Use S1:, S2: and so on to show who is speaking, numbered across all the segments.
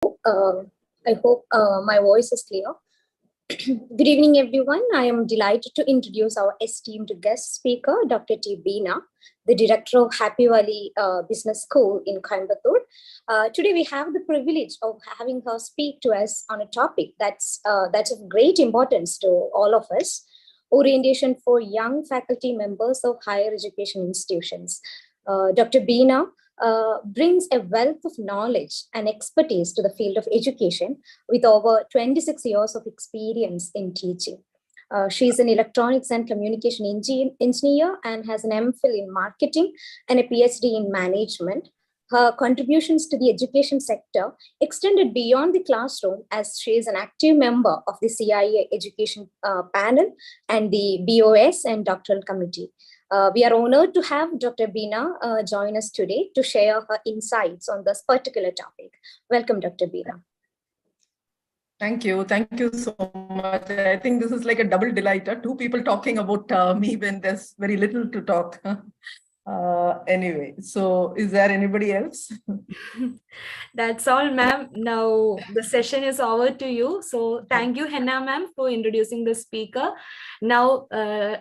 S1: I hope my voice is clear. Good evening, everyone. I am delighted to introduce our esteemed guest speaker, Dr. T. Beena, the director of Happy Valley Business School in Coimbatore. Today, we have the privilege of having her speak to us on a topic that's of great importance to all of us: orientation for young faculty members of higher education institutions. Dr. Beena brings a wealth of knowledge and expertise to the field of education with over 26 years of experience in teaching. She is an electronics and communication engineer and has an MPhil in marketing and a PhD in management. Her contributions to the education sector extended beyond the classroom, as she is an active member of the CIA education panel and the BOS and doctoral committee. We are honored to have Dr. Beena join us today to share her insights on this particular topic. Welcome, Dr. Beena.
S2: Thank you. Thank you so much. I think this is like a double delight. Two people talking about me when there's very little to talk. Anyway, so is there anybody else?
S3: That's all, ma'am. Now the session is over to you. So thank you, Henna ma'am, for introducing the speaker. Now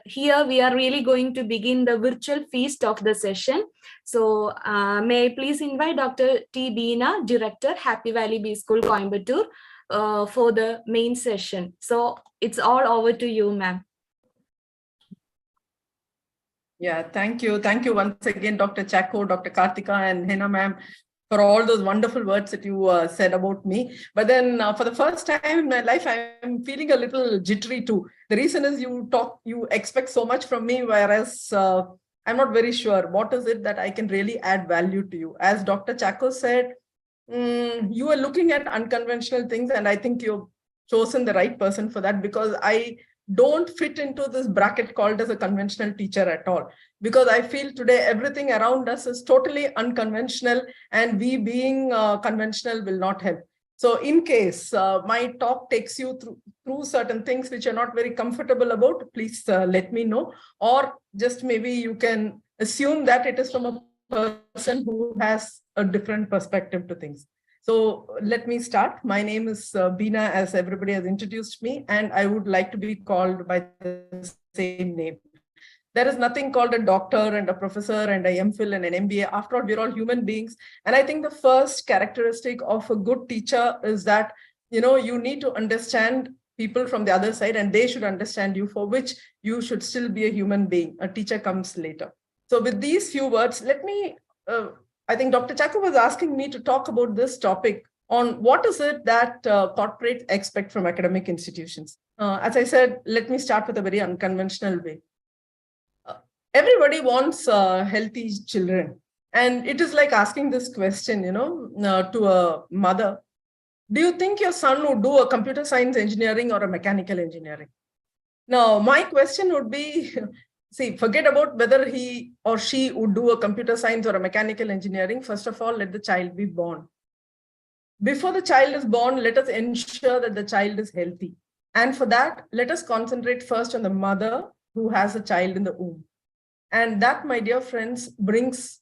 S3: here we are really going to begin the virtual feast of the session. So may I please invite Dr. T. Beena, Director, Happy Valley B School, Coimbatore, for the main session. So it's all over to you, ma'am.
S2: Yeah, thank you. Thank you once again, Dr. Chacko, Dr. Karthika, and Henna ma'am, for all those wonderful words that you said about me. But then for the first time in my life, I'm feeling a little jittery too. The reason is you expect so much from me, whereas I'm not very sure what is it that I can really add value to you. As Dr. Chacko said, you are looking at unconventional things, and I think you've chosen the right person for that, because I don't fit into this bracket called as a conventional teacher at all, because I feel today everything around us is totally unconventional, and we being conventional will not help. So in case my talk takes you through certain things which you're not very comfortable about, please let me know, or just maybe you can assume that it is from a person who has a different perspective to things. So let me start. My name is Beena, as everybody has introduced me, and I would like to be called by the same name. There is nothing called a doctor and a professor and a MPhil and an MBA. After all, we're all human beings. And I think the first characteristic of a good teacher is that, you need to understand people from the other side, and they should understand you, for which you should still be a human being. A teacher comes later. So with these few words, let me... I think Dr. Chacko was asking me to talk about this topic on what is it that corporates expect from academic institutions. As I said, let me start with a very unconventional way. Everybody wants healthy children. And it is like asking this question, to a mother. Do you think your son would do a computer science engineering or a mechanical engineering? Now, my question would be, see, forget about whether he or she would do a computer science or a mechanical engineering. First of all, let the child be born. Before the child is born, let us ensure that the child is healthy. And for that, let us concentrate first on the mother who has a child in the womb. And that, my dear friends, brings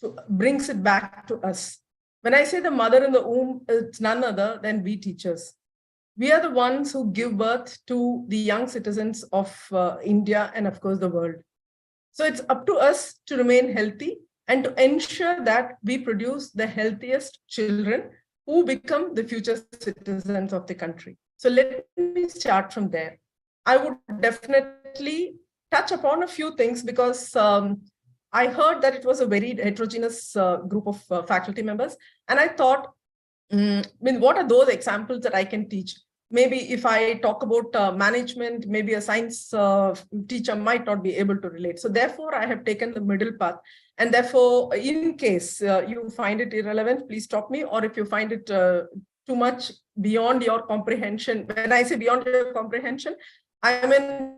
S2: it back to us. When I say the mother in the womb, it's none other than we teachers. We are the ones who give birth to the young citizens of India and, of course, the world. So it's up to us to remain healthy and to ensure that we produce the healthiest children who become the future citizens of the country. So let me start from there. I would definitely touch upon a few things, because I heard that it was a very heterogeneous group of faculty members. And I thought, what are those examples that I can teach? Maybe if I talk about management, maybe a science teacher might not be able to relate. So therefore, I have taken the middle path. And therefore, in case you find it irrelevant, please stop me. Or if you find it too much beyond your comprehension, when I say beyond your comprehension, I mean,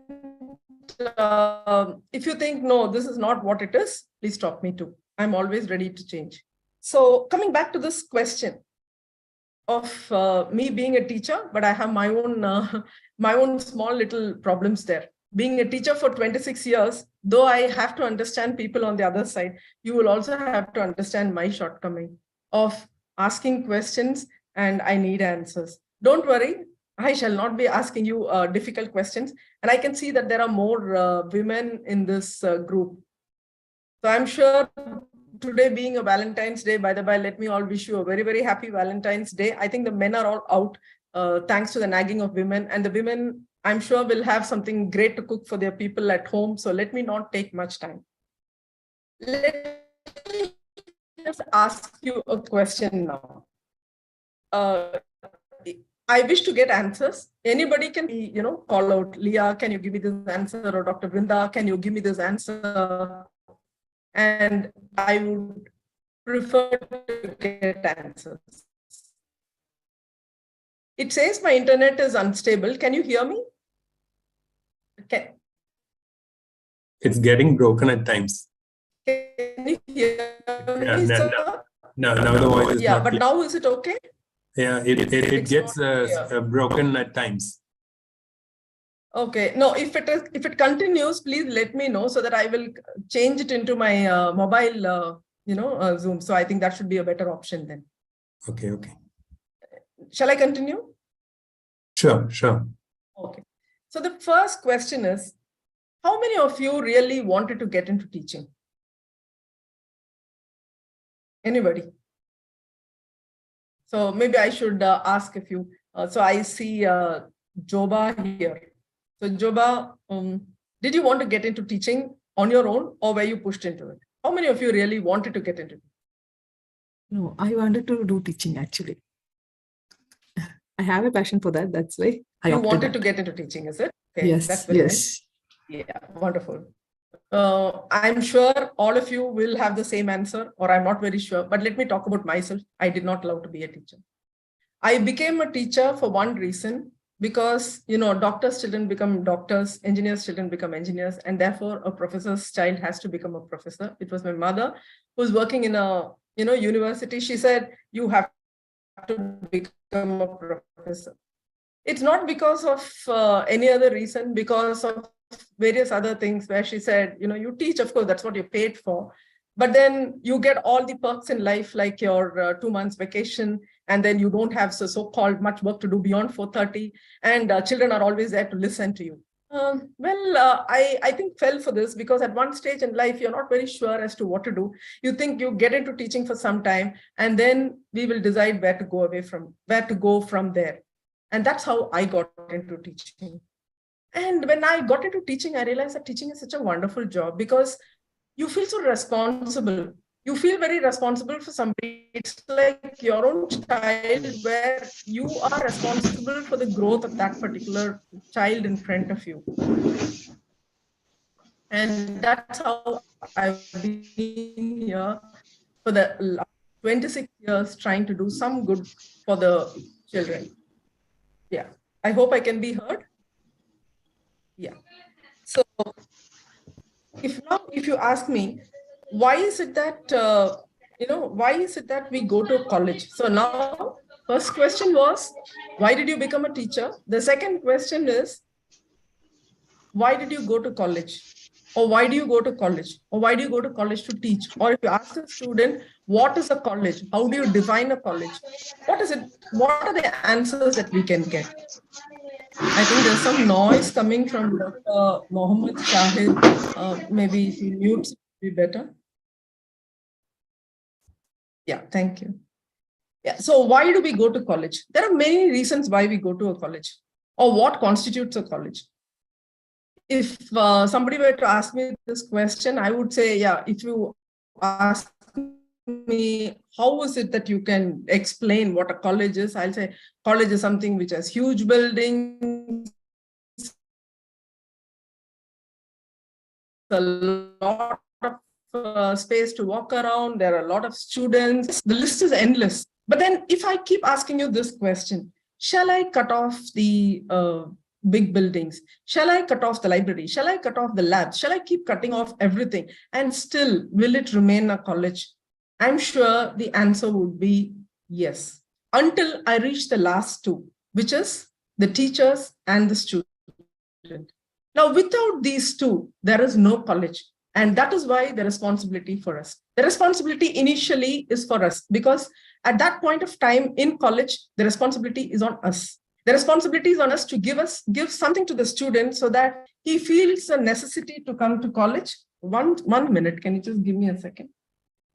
S2: if you think, no, this is not what it is, please stop me too. I'm always ready to change. So coming back to this question of me being a teacher, but I have my own small little problems there. Being a teacher for 26 years, though I have to understand people on the other side, you will also have to understand my shortcoming of asking questions and I need answers. Don't worry, I shall not be asking you difficult questions. And I can see that there are more women in this group. So I'm sure today being a Valentine's Day, by the by, let me all wish you a very, very happy Valentine's Day. I think the men are all out thanks to the nagging of women, and the women, I'm sure, will have something great to cook for their people at home. So let me not take much time. Let me just ask you a question now. I wish to get answers. Anybody can, call out, Leah, can you give me this answer? Or Dr. Vrinda, can you give me this answer? And I would prefer to get answers. It says my internet is unstable. Can you hear me? Okay.
S4: It's getting broken at times.
S2: Can you hear me, sir?
S4: No, now the voice is not
S2: but
S4: clear.
S2: now is it okay?
S4: Yeah, it gets broken at times.
S2: Okay. No, if it continues, please let me know so that I will change it into my mobile, Zoom. So I think that should be a better option then.
S4: Okay.
S2: Shall I continue?
S4: Sure.
S2: Okay. So the first question is, how many of you really wanted to get into teaching? Anybody? So maybe I should ask a few. So I see Joba here. So Joba, did you want to get into teaching on your own, or were you pushed into it? How many of you really wanted to get into it?
S5: No, I wanted to do teaching actually. I have a passion for that. That's why I
S2: wanted to get into teaching, is it? Okay,
S5: yes.
S2: That's very nice. Yeah, wonderful. I'm sure all of you will have the same answer, or I'm not very sure, but let me talk about myself. I did not love to be a teacher. I became a teacher for one reason, because, doctors' children become doctors, engineers' children become engineers, and therefore a professor's child has to become a professor. It was my mother who's working in a, university. She said, you have to become a professor. It's not because of any other reason, because of various other things where she said, you teach, of course, that's what you're paid for. But then you get all the perks in life, like your 2 months vacation, and then you don't have so-called much work to do beyond 4:30, and children are always there to listen to you. I think fell for this because at one stage in life, you're not very sure as to what to do. You think you get into teaching for some time, and then we will decide where to go from there. And that's how I got into teaching. And when I got into teaching, I realized that teaching is such a wonderful job because you feel so responsible. You feel very responsible for somebody. It's like your own child, where you are responsible for the growth of that particular child in front of you. And that's how I've been here for the last 26 years, trying to do some good for the children. Yeah, I hope I can be heard. Yeah. So if you ask me, why is it that we go to college? So now, first question was, why did you become a teacher? The second question is, why did you go to college? Or why do you go to college? Or why do you go to college to teach? Or if you ask a student, what is a college? How do you define a college? What is it? What are the answers that we can get? I think there's some noise coming from Dr. Mohammed Shahid. Maybe if you mute, it would be better. Yeah, thank you. Yeah, so why do we go to college? There are many reasons why we go to a college, or what constitutes a college. If somebody were to ask me this question, I would say, yeah, if you ask me, how is it that you can explain what a college is? I'll say college is something which has huge buildings, a lot of space to walk around. There are a lot of students. The list is endless. But then if I keep asking you this question, shall I cut off the big buildings? Shall I cut off the library? Shall I cut off the labs? Shall I keep cutting off everything? And still, will it remain a college? I'm sure the answer would be yes, until I reach the last two, which is the teachers and the student. Now, without these two, there is no college. And that is why the responsibility for us. The responsibility initially is for us, because at that point of time in college, the responsibility is on us. The responsibility is on us to give something to the student so that he feels a necessity to come to college. One minute, can you just give me a second?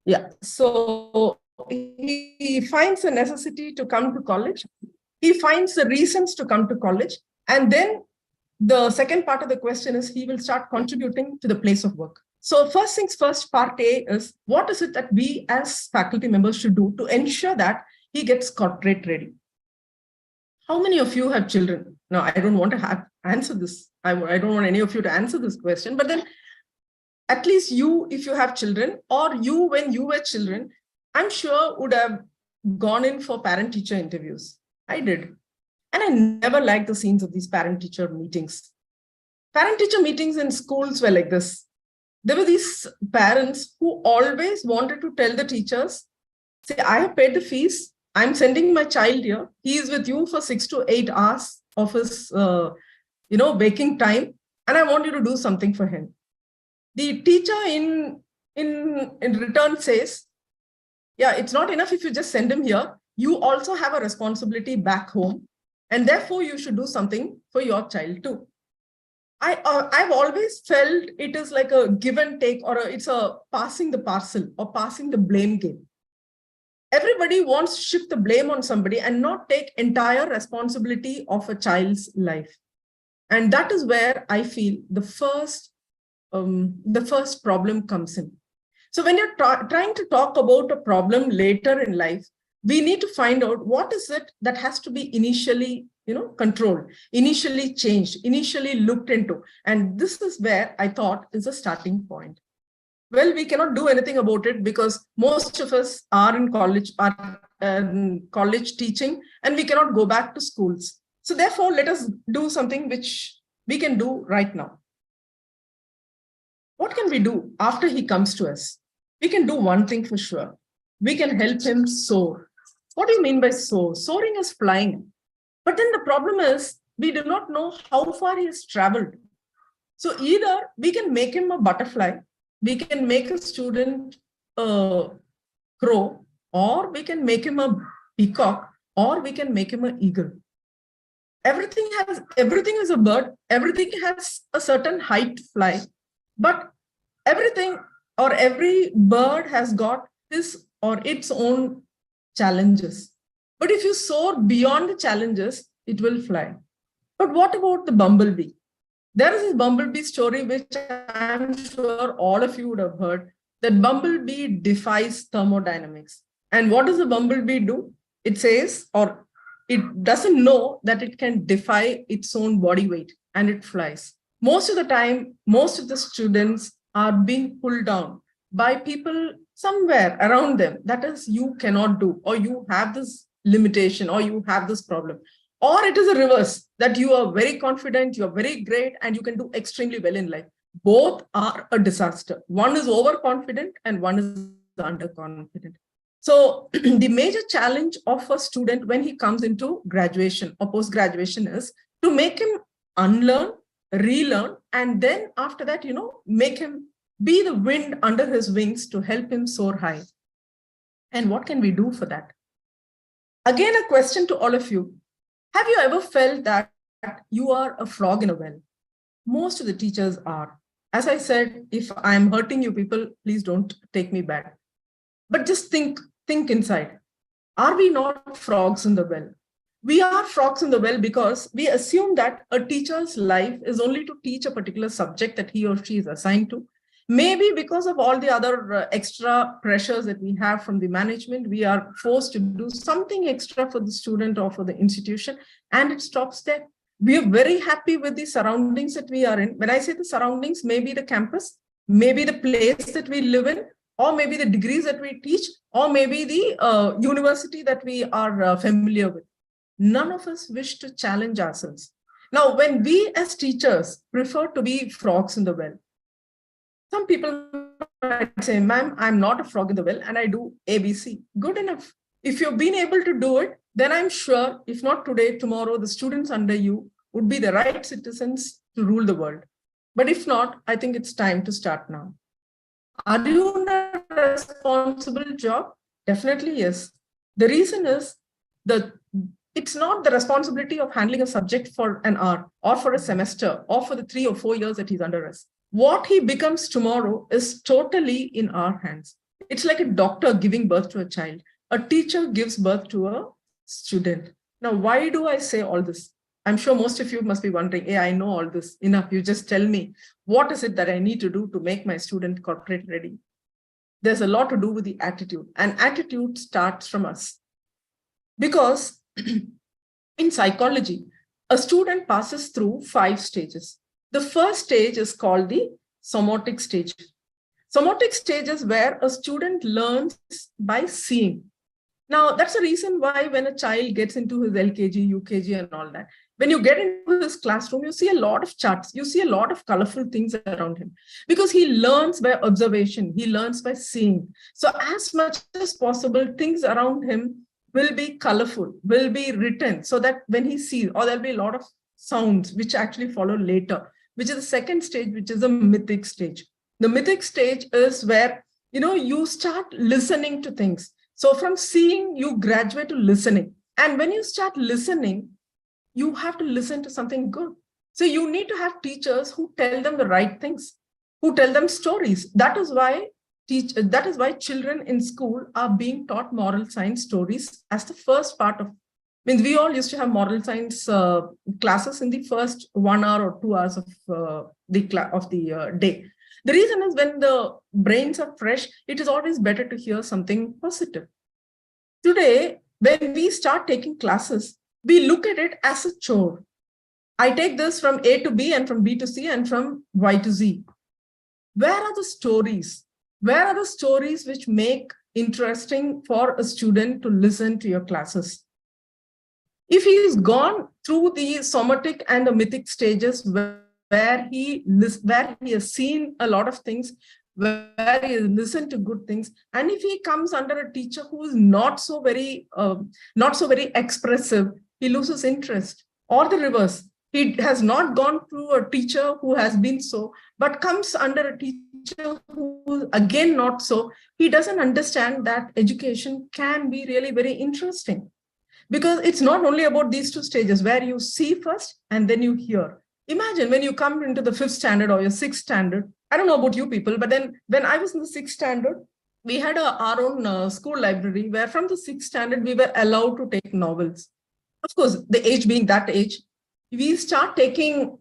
S2: Yeah, so he finds a necessity to come to college. He finds the reasons to come to college. And then the second part of the question is he will start contributing to the place of work. So first things first, part A is, what is it that we as faculty members should do to ensure that he gets corporate ready? How many of you have children? Now, I don't want to answer this. I don't want any of you to answer this question, but then at least you, if you have children, or you, when you were children, I'm sure would have gone in for parent-teacher interviews. I did. And I never liked the scenes of these parent-teacher meetings. Parent-teacher meetings in schools were like this. There were these parents who always wanted to tell the teachers, say, I have paid the fees. I'm sending my child here. He is with you for 6 to 8 hours of his, waking time. And I want you to do something for him. The teacher in return says, yeah, it's not enough if you just send him here. You also have a responsibility back home. And therefore, you should do something for your child too. I've always felt it is like a give and take, or it's a passing the parcel or passing the blame game. Everybody wants to shift the blame on somebody and not take entire responsibility of a child's life. And that is where I feel the first problem comes in. So when you're trying to talk about a problem later in life, we need to find out what is it that has to be initially, controlled, initially changed, initially looked into. And this is where I thought is a starting point. Well, we cannot do anything about it because most of us are in college, teaching, and we cannot go back to schools. So therefore, let us do something which we can do right now. What can we do after he comes to us? We can do one thing for sure. We can help him soar. What do you mean by soar? Soaring is flying. But then the problem is we do not know how far he has traveled. So either we can make him a butterfly, we can make a student a crow, or we can make him a peacock, or we can make him an eagle. Everything is a bird. Everything has a certain height to fly. But everything or every bird has got his or its own challenges. But if you soar beyond the challenges, it will fly. But what about the bumblebee? There is this bumblebee story, which I'm sure all of you would have heard, that bumblebee defies thermodynamics. And what does the bumblebee do? It says, or it doesn't know that it can defy its own body weight, and it flies. Most of the time, most of the students are being pulled down by people somewhere around them. That is, you cannot do, or you have this limitation, or you have this problem. Or it is a reverse, that you are very confident, you are very great, and you can do extremely well in life. Both are a disaster. One is overconfident and one is underconfident. So the major challenge of a student when he comes into graduation or post-graduation is to make him unlearn, relearn, and then after that, make him be the wind under his wings to help him soar high. And what can we do for that? Again, a question to all of you. Have you ever felt that you are a frog in a well? Most of the teachers are. As I said, if I'm hurting you people, please don't take me bad. But just think inside. Are we not frogs in the well? We are frogs in the well because we assume that a teacher's life is only to teach a particular subject that he or she is assigned to. Maybe because of all the other extra pressures that we have from the management, we are forced to do something extra for the student or for the institution, and it stops there. We are very happy with the surroundings that we are in. When I say the surroundings, maybe the campus, maybe the place that we live in, or maybe the degrees that we teach, or maybe the university that we are familiar with. None of us wish to challenge ourselves. Now, when we as teachers prefer to be frogs in the well, some people might say, ma'am, I'm not a frog in the well and I do ABC. Good enough. If you've been able to do it, then I'm sure, if not today, tomorrow, the students under you would be the right citizens to rule the world. But if not, I think it's time to start now. Are you in a responsible job? Definitely yes. The reason is that it's not the responsibility of handling a subject for an hour or for a semester or for the 3 or 4 years that he's under us. What he becomes tomorrow is totally in our hands. It's like a doctor giving birth to a child. A teacher gives birth to a student. Now, why do I say all this? I'm sure most of you must be wondering, hey, I know all this. Enough. You just tell me, what is it that I need to do to make my student corporate ready? There's a lot to do with the attitude, and attitude starts from us. Because in psychology, a student passes through 5 stages. The first stage is called the somatic stage. Somatic stage is where a student learns by seeing. Now, that's the reason why when a child gets into his LKG, UKG and all that, when you get into his classroom, you see a lot of charts, you see a lot of colorful things around him, because he learns by observation, he learns by seeing. So as much as possible, things around him will be colorful, will be written, so that when he sees, or there'll be a lot of sounds which actually follow later, which is the second stage, which is the mythic stage. The mythic stage is where, you start listening to things. So from seeing, you graduate to listening. And when you start listening, you have to listen to something good. So you need to have teachers who tell them the right things, who tell them stories. That is why children in school are being taught moral science stories as the first part of. We all used to have moral science classes in the first 1 hour or 2 hours of the day. The reason is when the brains are fresh, it is always better to hear something positive. Today, when we start taking classes, we look at it as a chore. I take this from A to B and from B to C and from Y to Z. Where are the stories? Where are the stories which make interesting for a student to listen to your classes? If he's gone through the somatic and the mythic stages where he has seen a lot of things, where he has listened to good things, and if he comes under a teacher who is not so very expressive, he loses interest. Or the reverse, he has not gone through a teacher who has been so, but comes under a teacher who again not so, he doesn't understand that education can be really very interesting. Because it's not only about these 2 stages where you see first and then you hear. Imagine when you come into the 5th standard or your 6th standard. I don't know about you people, but then when I was in the 6th standard, we had our own school library where from the 6th standard, we were allowed to take novels. Of course, the age being that age, we started taking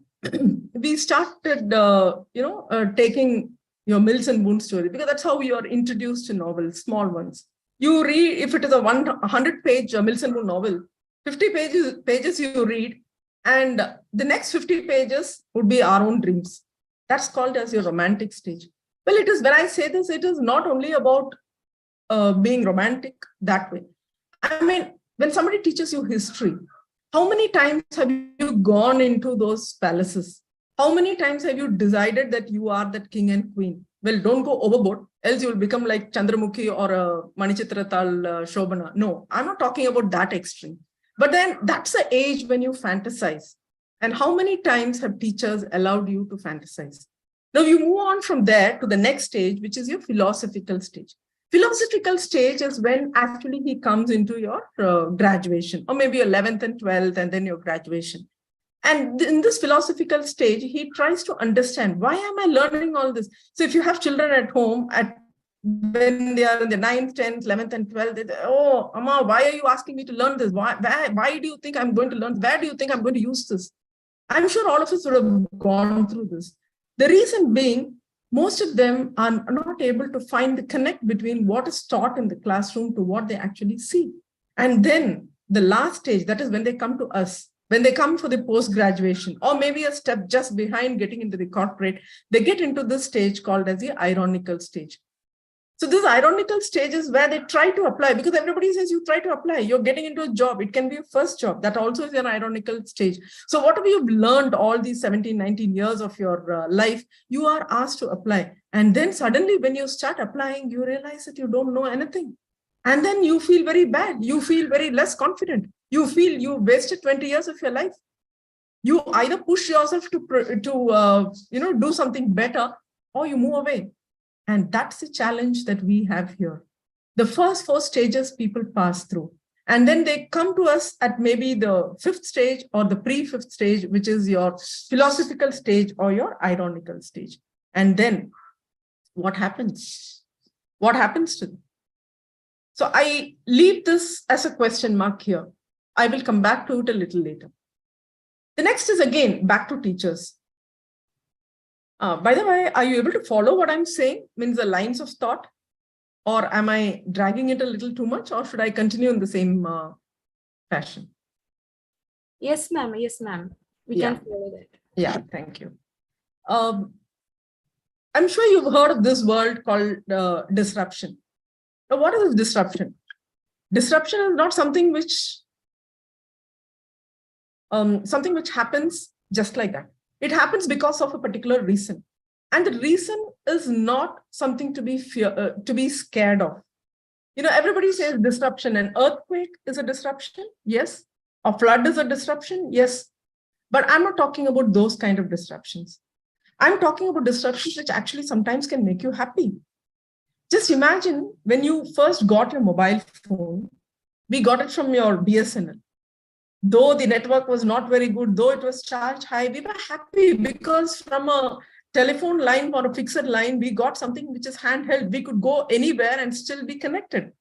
S2: your Mills and Boon story, because that's how we are introduced to novels, small ones. You read, if it is a 100-page Mills and Boon novel, 50 pages you read, and the next 50 pages would be our own dreams. That's called as your romantic stage. Well, it is, when I say this, it is not only about being romantic that way. I mean, when somebody teaches you history, how many times have you gone into those palaces? How many times have you decided that you are that king and queen? Well, don't go overboard, else you will become like Chandramukhi or Manichitratal Shobana. No, I'm not talking about that extreme. But then that's the age when you fantasize. And how many times have teachers allowed you to fantasize? Now you move on from there to the next stage, which is your philosophical stage. Philosophical stage is when actually he comes into your graduation, or maybe your 11th and 12th, and then your graduation. And in this philosophical stage, he tries to understand, why am I learning all this? So if you have children at home, when they are in the 9th, 10th, 11th, and 12th, they say, oh, Amma, why are you asking me to learn this? Why do you think I'm going to learn? Where do you think I'm going to use this? I'm sure all of us would have gone through this. The reason being, most of them are not able to find the connect between what is taught in the classroom to what they actually see. And then the last stage, that is when they come to us, when they come for the post-graduation, or maybe a step just behind getting into the corporate, they get into this stage called as the ironical stage. So this ironical stage is where they try to apply, because everybody says you try to apply, you're getting into a job. It can be a first job. That also is an ironical stage. So whatever you've learned all these 17, 19 years of your life, you are asked to apply. And then suddenly when you start applying, you realize that you don't know anything. And then you feel very bad. You feel very less confident. You feel you wasted 20 years of your life. You either push yourself to do something better, or you move away. And that's the challenge that we have here. The first 4 stages people pass through. And then they come to us at maybe the 5th stage or the pre-5th stage, which is your philosophical stage or your ironical stage. And then what happens? What happens to them? So I leave this as a question mark here. I will come back to it a little later. The next is again back to teachers. By the way, are you able to follow what I'm saying? Means the lines of thought? Or am I dragging it a little too much, or should I continue in the same fashion?
S3: Yes, ma'am. Yes, ma'am. We can follow that.
S2: Yeah, thank you. I'm sure you've heard of this word called disruption. Now, what is disruption? Disruption is not something which happens just like that. It happens because of a particular reason. And the reason is not something to be scared of. You know, everybody says disruption. An earthquake is a disruption. Yes. A flood is a disruption. Yes. But I'm not talking about those kind of disruptions. I'm talking about disruptions which actually sometimes can make you happy. Just imagine when you first got your mobile phone, we got it from your BSNL. Though the network was not very good, though it was charged high, we were happy because from a telephone line or a fixed line, we got something which is handheld. We could go anywhere and still be connected.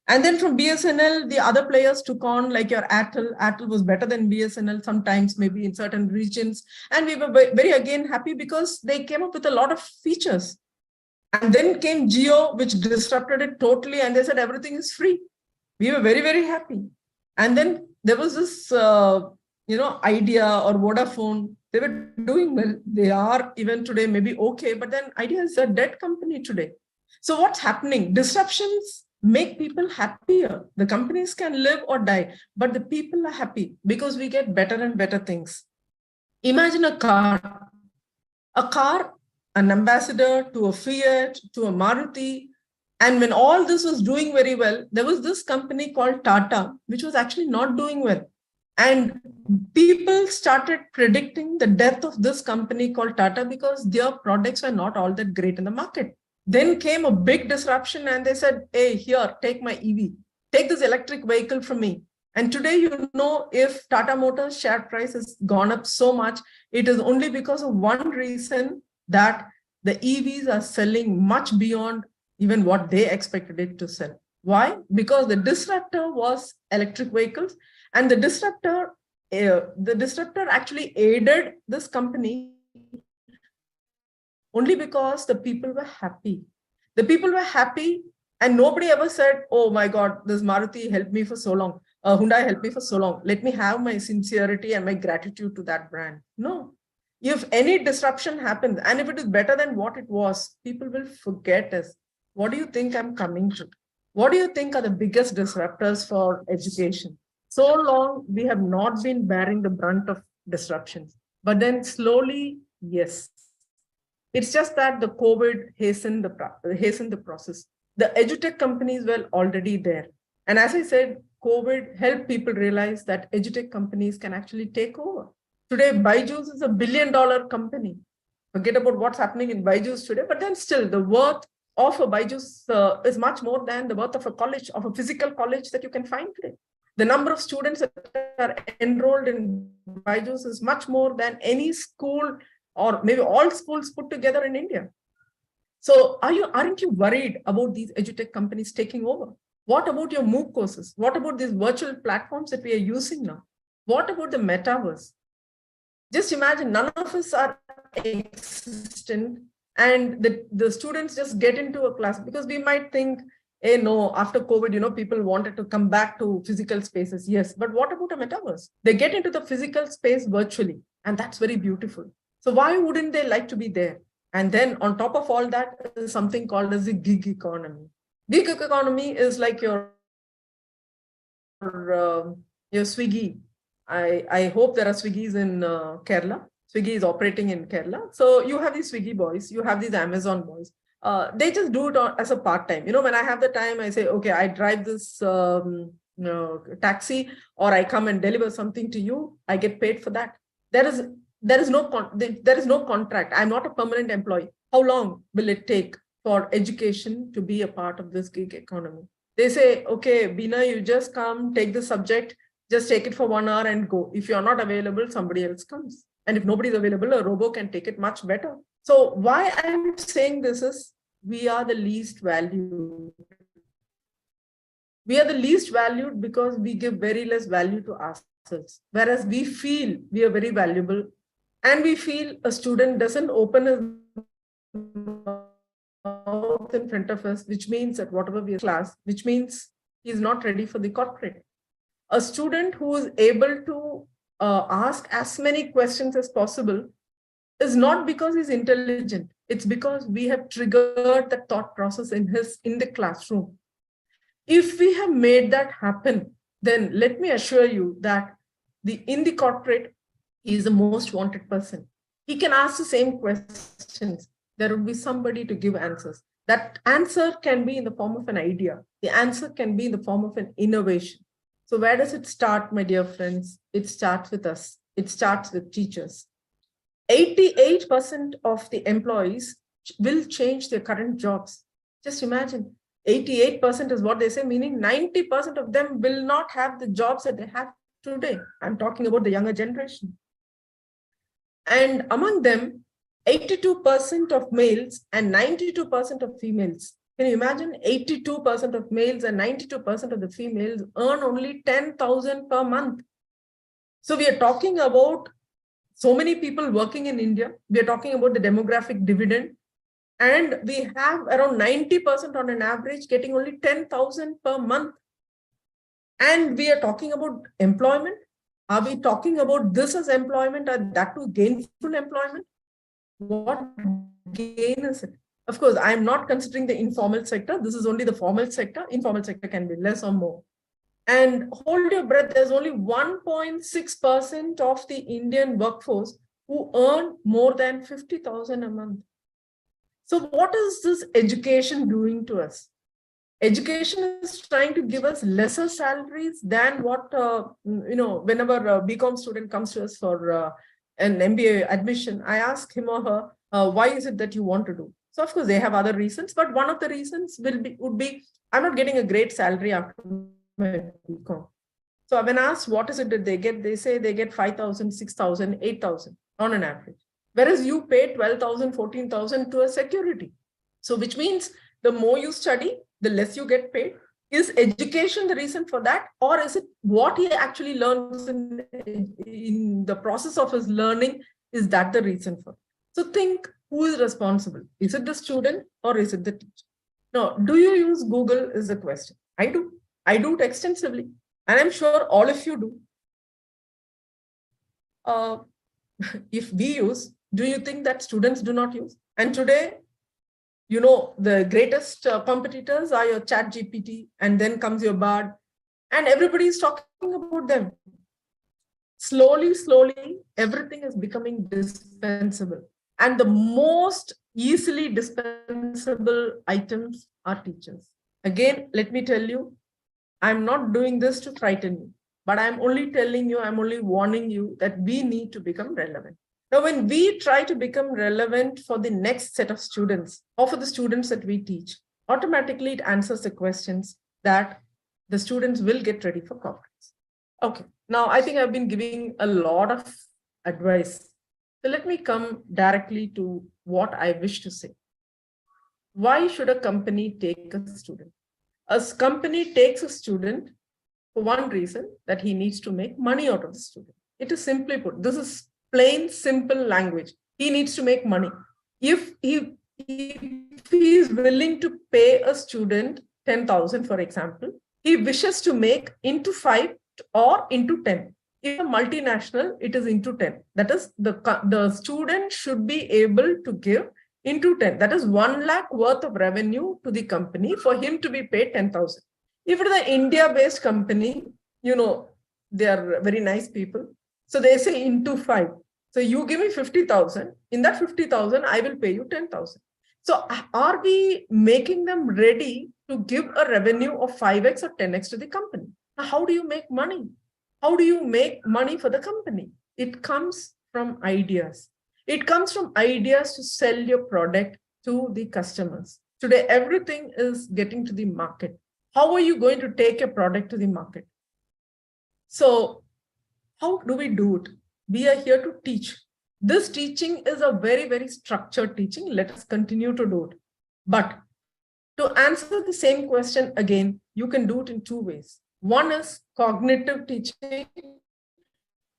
S2: And then from BSNL, the other players took on, like your Airtel. Airtel was better than BSNL sometimes, maybe in certain regions. And we were very, again, happy because they came up with a lot of features. And then came Jio, which disrupted it totally. And they said everything is free. We were very, very happy. And then there was this, Idea or Vodafone. They were doing well. They are even today maybe okay. But then Idea is a dead company today. So what's happening? Disruptions make people happier. The companies can live or die, but the people are happy because we get better and better things. Imagine a car, an ambassador to a Fiat, to a Maruti. And when all this was doing very well, there was this company called Tata, which was actually not doing well. And people started predicting the death of this company called Tata because their products were not all that great in the market. Then came a big disruption and they said, hey, here, take my EV, take this electric vehicle from me. And today, you know, if Tata Motors share price has gone up so much, it is only because of one reason, that the EVs are selling much beyond even what they expected it to sell. Why? Because the disruptor was electric vehicles, and the disruptor actually aided this company only because the people were happy. The people were happy, and nobody ever said, oh my God, this Maruti helped me for so long. Hyundai helped me for so long. Let me have my sincerity and my gratitude to that brand. No. If any disruption happens, and if it is better than what it was, people will forget us. What do you think I'm coming to? What do you think are the biggest disruptors for education? So long, we have not been bearing the brunt of disruptions. But then slowly, yes. It's just that the COVID hastened the process. The edutech companies were already there. And as I said, COVID helped people realize that edutech companies can actually take over. Today, Byju's is $1 billion company. Forget about what's happening in Byju's today, but then still the worth of a Byju's is much more than the worth of a college, of a physical college that you can find today. The number of students that are enrolled in Byju's is much more than any school or maybe all schools put together in India. So aren't you worried about these edutech companies taking over? What about your MOOC courses? What about these virtual platforms that we are using now? What about the metaverse? Just imagine, none of us are existent, and the students just get into a class, because we might think, hey, no, after COVID, people wanted to come back to physical spaces. Yes, but what about a metaverse? They get into the physical space virtually, and that's very beautiful. So why wouldn't they like to be there? And then on top of all that is something called as the gig economy. Gig economy is like your Swiggy. I hope there are Swiggies in Kerala. Swiggy is operating in Kerala. So you have these Swiggy boys, you have these Amazon boys. They just do it as a part-time. When I have the time, I say, okay, I drive this taxi, or I come and deliver something to you. I get paid for that. There is no contract. I'm not a permanent employee. How long will it take for education to be a part of this gig economy. They say, okay, Bina, you just come, take the subject, just take it for 1 hour and go. If you're not available, somebody else comes. And if nobody's available, a robo can take it much better. So why I'm saying this is, we are the least valued. We are the least valued because we give very less value to ourselves. Whereas we feel we are very valuable, and we feel a student doesn't open his mouth in front of us, which means that whatever we are class, which means he's not ready for the corporate. A student who is able to ask as many questions as possible is not because he's intelligent. It's because we have triggered the thought process in the classroom. If we have made that happen, then let me assure you that in the corporate, he is the most wanted person. He can ask the same questions. There will be somebody to give answers. That answer can be in the form of an idea. The answer can be in the form of an innovation. So where does it start, my dear friends? It starts with us. It starts with teachers. 88% of the employees will change their current jobs. Just imagine, 88% is what they say, meaning 90% of them will not have the jobs that they have today. I'm talking about the younger generation. And among them, 82% of males and 92% of females. Can you imagine? 82% of males and 92% of the females earn only 10,000 per month. So we are talking about so many people working in India. We are talking about the demographic dividend. And we have around 90% on an average getting only 10,000 per month. And we are talking about employment. Are we talking about this as employment or that too gainful employment? What gain is it? Of course, I am not considering the informal sector. This is only the formal sector. Informal sector can be less or more. And hold your breath, there's only 1.6% of the Indian workforce who earn more than 50,000 a month. So what is this education doing to us? Education is trying to give us lesser salaries than what, whenever a BCom student comes to us for an MBA admission, I ask him or her, why is it that you want to do? So of course they have other reasons, but one of the reasons would be, I'm not getting a great salary after my BCom. So when asked what is it that they get, they say they get 5,000, 6,000, 8,000 on an average. Whereas you pay 12,000, 14,000 to a security. So which means the more you study, the less you get paid. Is education the reason for that? Or is it what he actually learns in the process of his learning? Is that the reason for it? So think, who is responsible? Is it the student or is it the teacher? Now, do you use Google is the question. I do. I do it extensively. And I'm sure all of you do. If we use, do you think that students do not use? And today, the greatest competitors are your ChatGPT, and then comes your Bard, and everybody is talking about them. Slowly, everything is becoming dispensable. And the most easily dispensable items are teachers. Again, let me tell you, I'm not doing this to frighten you, but I'm only telling you, I'm only warning you that we need to become relevant. Now, when we try to become relevant for the next set of students or for the students that we teach, automatically it answers the questions that the students will get ready for corporates. Okay, now I think I've been giving a lot of advice. So let me come directly to what I wish to say. Why should a company take a student? A company takes a student for one reason, that he needs to make money out of the student. It is simply put, this is plain, simple language. He needs to make money. If he is willing to pay a student 10,000, for example, he wishes to make into 5 or into 10. If a multinational, it is into 10. That is, the student should be able to give into 10. That is 1 lakh worth of revenue to the company for him to be paid 10,000. If it is an India-based company, they are very nice people. So they say into 5. So you give me 50,000. In that 50,000, I will pay you 10,000. So are we making them ready to give a revenue of 5x or 10x to the company? Now, how do you make money? How do you make money for the company? It comes from ideas. It comes from ideas to sell your product to the customers. Today, everything is getting to the market. How are you going to take a product to the market? So how do we do it? We are here to teach. This teaching is a very, very structured teaching. Let us continue to do it. But to answer the same question again, you can do it in two ways. One is cognitive teaching,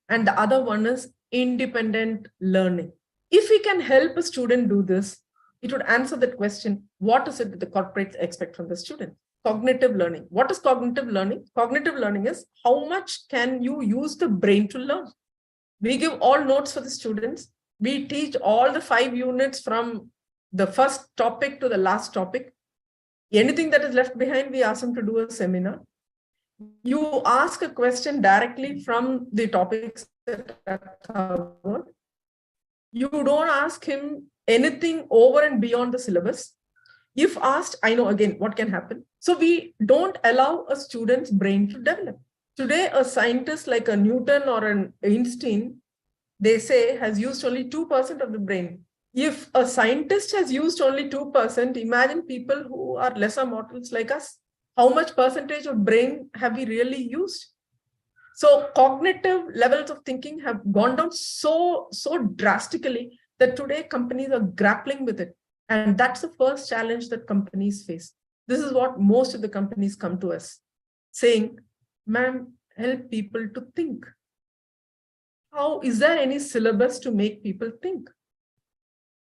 S2: and the other one is independent learning. If we can help a student do this, it would answer that question, what is it that the corporates expect from the student? Cognitive learning. What is cognitive learning? Cognitive learning is how much can you use the brain to learn? We give all notes for the students. We teach all the 5 units from the first topic to the last topic. Anything that is left behind, we ask them to do a seminar. You ask a question directly from the topics that are covered. You don't ask him anything over and beyond the syllabus. If asked, I know again what can happen. So we don't allow a student's brain to develop. Today, a scientist like a Newton or an Einstein, they say, has used only 2% of the brain. If a scientist has used only 2%, imagine people who are lesser mortals like us. How much percentage of brain have we really used? So cognitive levels of thinking have gone down so drastically that today companies are grappling with it. And that's the first challenge that companies face. This is what most of the companies come to us saying, ma'am, help people to think. How is there any syllabus to make people think?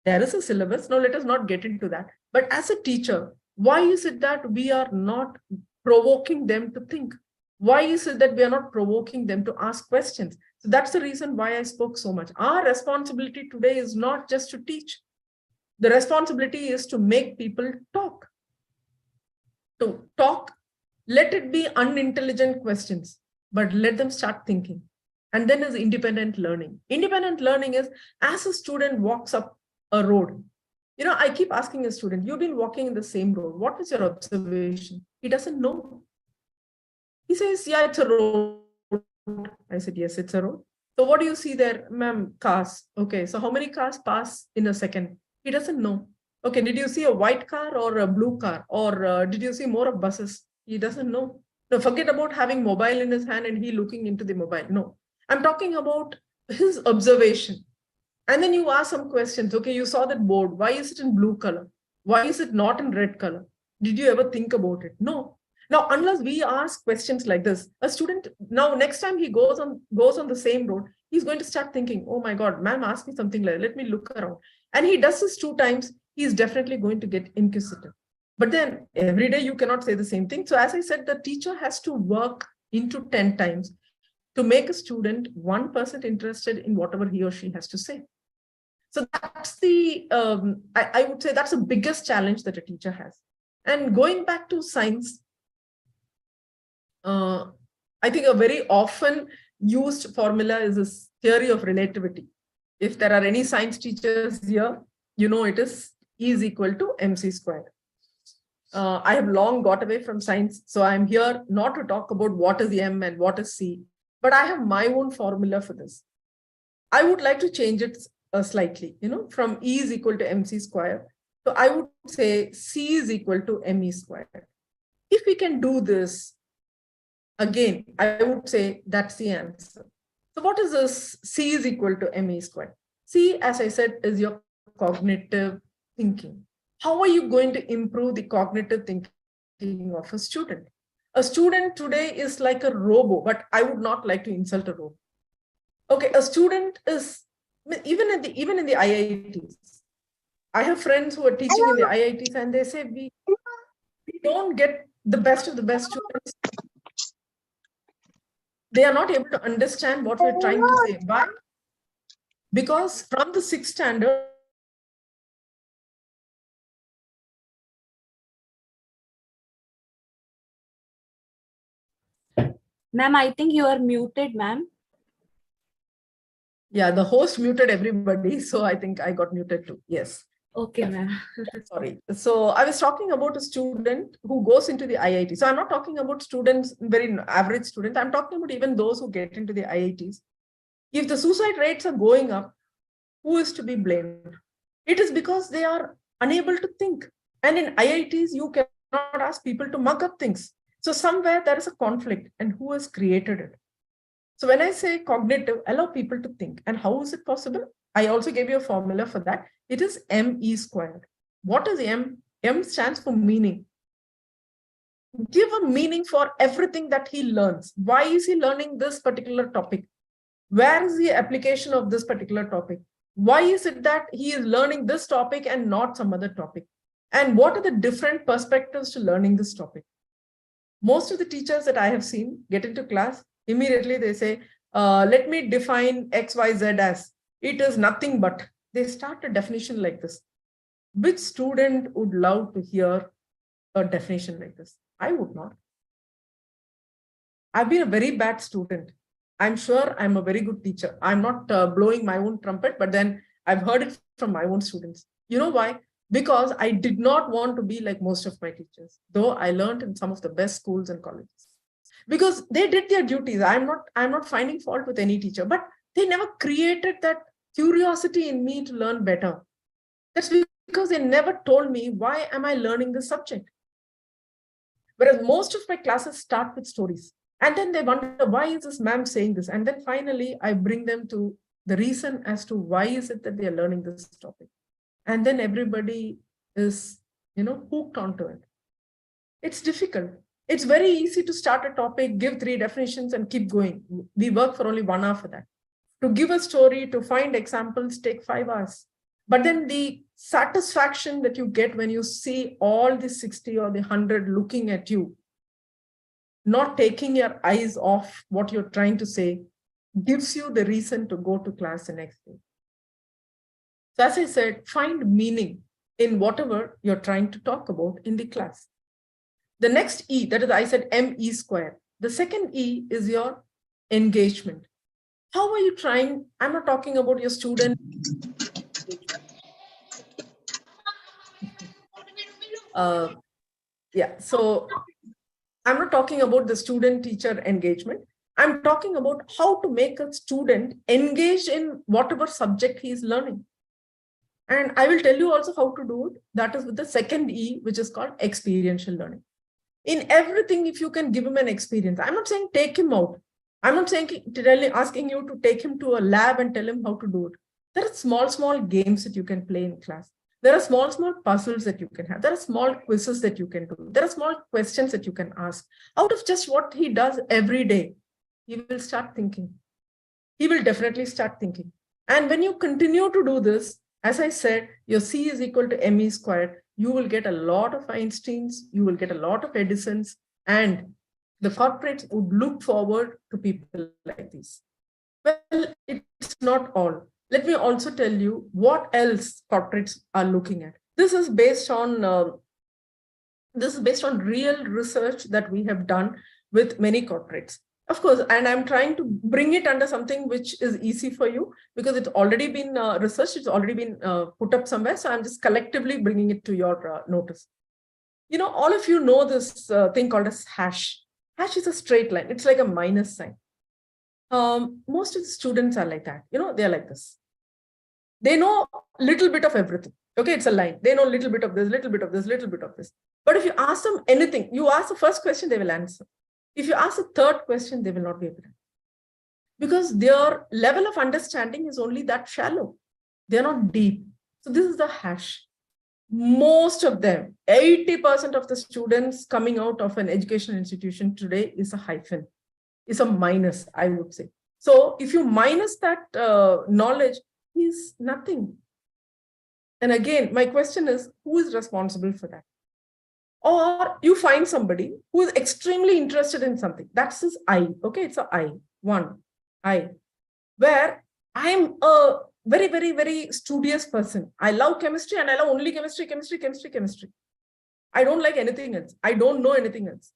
S2: There is a syllabus. Now let us not get into that. But as a teacher, why is it that we are not provoking them to think? Why is it that we are not provoking them to ask questions? So that's the reason why I spoke so much. Our responsibility today is not just to teach. The responsibility is to make people talk. To talk, let it be unintelligent questions, but let them start thinking. And then is independent learning. Independent learning is as a student walks up a road. You know, I keep asking a student, you've been walking in the same road. What is your observation? He doesn't know. He says, yeah, it's a road. I said, yes, it's a road. So what do you see there? Ma'am, cars. Okay, so how many cars pass in a second? He doesn't know. Okay, did you see a white car or a blue car? Or did you see more of buses? He doesn't know. No, forget about having mobile in his hand and he looking into the mobile. No, I'm talking about his observation. And then you ask some questions. Okay, you saw that board. Why is it in blue color? Why is it not in red color? Did you ever think about it? No. Now, unless we ask questions like this, a student, now next time he goes on the same road, he's going to start thinking, oh my God, ma'am asked me something like that. Let me look around. And he does this 2 times, he's definitely going to get inquisitive. But then every day you cannot say the same thing. So as I said, the teacher has to work into 10 times to make a student 1% interested in whatever he or she has to say. So that's the, I would say that's the biggest challenge that a teacher has. And going back to science, I think a very often used formula is this theory of relativity. If there are any science teachers here, you know it is E is equal to mc squared. I have long got away from science, so I'm here not to talk about what is m and what is c, but I have my own formula for this. I would like to change it slightly, you know, from E is equal to mc squared. So I would say c is equal to me squared. If we can do this, again, I would say that's the answer. So what is this? C is equal to me squared. C, as I said, is your cognitive thinking. How are you going to improve the cognitive thinking of a student? A student today is like a robo, but I would not like to insult a robo. Okay, a student is, even in the IITs, I have friends who are teaching in the IITs and they say, we don't get the best of the best students. They are not able to understand what we're trying to say. Why? Because from the 6th standard,
S3: Ma'am, I think you are muted, ma'am.
S2: yeah, the host muted everybody. So I think I got muted too. Yes.
S3: Okay, ma'am.
S2: Sorry. So I was talking about a student who goes into the IIT. So I'm not talking about students, very average students. I'm talking about even those who get into the IITs. If the suicide rates are going up, who is to be blamed? It is because they are unable to think. And in IITs, you cannot ask people to mug up things. So somewhere there is a conflict, and who has created it? So when I say cognitive, allow people to think. And how is it possible? I also gave you a formula for that. It is ME squared. What is M? M stands for meaning. Give a meaning for everything that he learns. Why is he learning this particular topic? Where is the application of this particular topic? Why is it that he is learning this topic and not some other topic? And what are the different perspectives to learning this topic? Most of the teachers that I have seen get into class, immediately they say, let me define X, Y, Z as, it is nothing but. They start a definition like this. Which student would love to hear a definition like this? I would not. I've been a very bad student. I'm sure I'm a very good teacher. I'm not blowing my own trumpet, but then I've heard it from my own students. You know why? Because I did not want to be like most of my teachers, though I learned in some of the best schools and colleges. Because they did their duties. I'm not finding fault with any teacher, but they never created that curiosity in me to learn better. That's because they never told me, why am I learning this subject? Whereas most of my classes start with stories. And then they wonder, why is this ma'am saying this? And then finally, I bring them to the reason as to why is it that they are learning this topic. And then everybody is, hooked onto it. It's difficult. It's very easy to start a topic, give 3 definitions and keep going. We work for only 1 hour for that. To give a story, to find examples, take 5 hours. But then the satisfaction that you get when you see all the 60 or the 100 looking at you, not taking your eyes off what you're trying to say, gives you the reason to go to class the next day. So as I said, find meaning in whatever you're trying to talk about in the class. The next E, that is, I said ME square. The second E is your engagement. How are you trying? I'm not talking about your student. So I'm not talking about the student-teacher engagement. I'm talking about how to make a student engage in whatever subject he is learning. And I will tell you also how to do it. That is with the second E, which is called experiential learning. In everything, if you can give him an experience, I'm not saying take him out. I'm not saying asking you to take him to a lab and tell him how to do it. There are small games that you can play in class. There are small puzzles that you can have. There are small quizzes that you can do. There are small questions that you can ask. Out of just what he does every day, he will start thinking. He will definitely start thinking. And when you continue to do this, as I said, your C is equal to ME squared. You will get a lot of Einsteins. You will get a lot of Edisons. And the corporates would look forward to people like these. Well, it's not all. Let me also tell you what else corporates are looking at. This is based on real research that we have done with many corporates. Of course, and I'm trying to bring it under something which is easy for you because it's already been researched, it's already been put up somewhere. So I'm just collectively bringing it to your notice. All of you know this thing called as hash. Hash is a straight line. It's like a minus sign. Most of the students are like that. They're like this. They know a little bit of everything. Okay, it's a line. They know a little bit of this, little bit of this, little bit of this. But if you ask them anything, you ask the first question, they will answer. If you ask the third question, they will not be able to answer. Because their level of understanding is only that shallow. They're not deep. So this is the hash. Most of them, 80% of the students coming out of an educational institution today is a hyphen, is a minus, I would say. So if you minus that knowledge, is nothing. And again, my question is, who is responsible for that? Or you find somebody who is extremely interested in something. That's his I. Okay, it's an I. One I. Where I'm a very, very, very studious person. I love chemistry and I love only chemistry. I don't like anything else. I don't know anything else.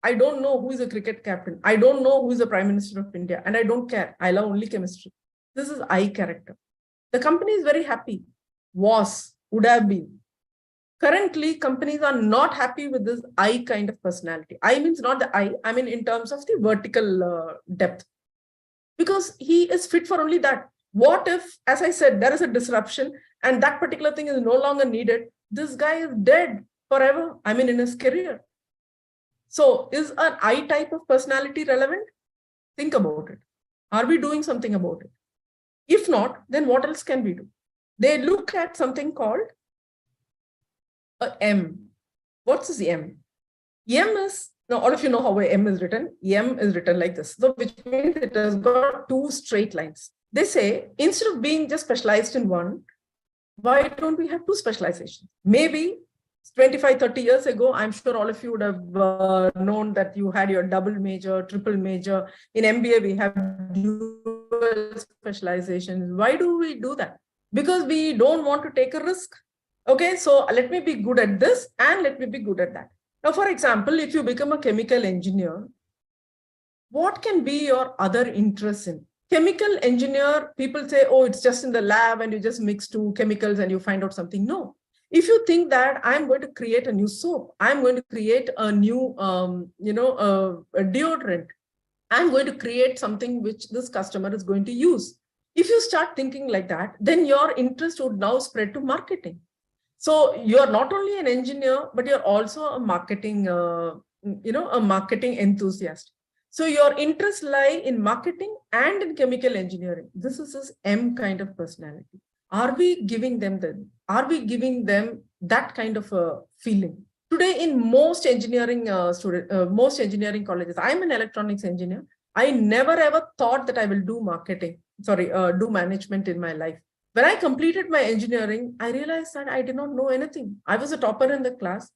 S2: I don't know who is a cricket captain. I don't know who is the Prime Minister of India. And I don't care. I love only chemistry. This is I character. The company is very happy. Would have been. Currently, companies are not happy with this I kind of personality. I means not the I mean in terms of the vertical depth. Because he is fit for only that. What if, as I said, there is a disruption and that particular thing is no longer needed? This guy is dead. forever, I mean, in his career. So is an I type of personality relevant? Think about it. Are we doing something about it? If not, then what else can we do? They look at something called a M. What's this M? M is, now all of you know how M is written. M is written like this, so which means it has got two straight lines. They say, instead of being just specialized in one, why don't we have two specializations? Maybe 25, 30 years ago, I'm sure all of you would have known that you had your double major, triple major. In MBA, we have dual specializations. Why do we do that? Because we don't want to take a risk. Okay, so let me be good at this and let me be good at that. Now, for example, if you become a chemical engineer, what can be your other interests in? Chemical engineer, people say, oh, it's just in the lab and you just mix two chemicals and you find out something. No. If you think that I'm going to create a new soap, I'm going to create a new, a deodorant, I'm going to create something which this customer is going to use. If you start thinking like that, then your interest would now spread to marketing. So you're not only an engineer, but you're also a marketing, a marketing enthusiast. So your interests lie in marketing and in chemical engineering. This is this M kind of personality. Are we giving them that kind of a feeling? Today, in most engineering colleges, I'm an electronics engineer. I never ever thought that I will do do management in my life. When I completed my engineering, I realized that I did not know anything. I was a topper in the class.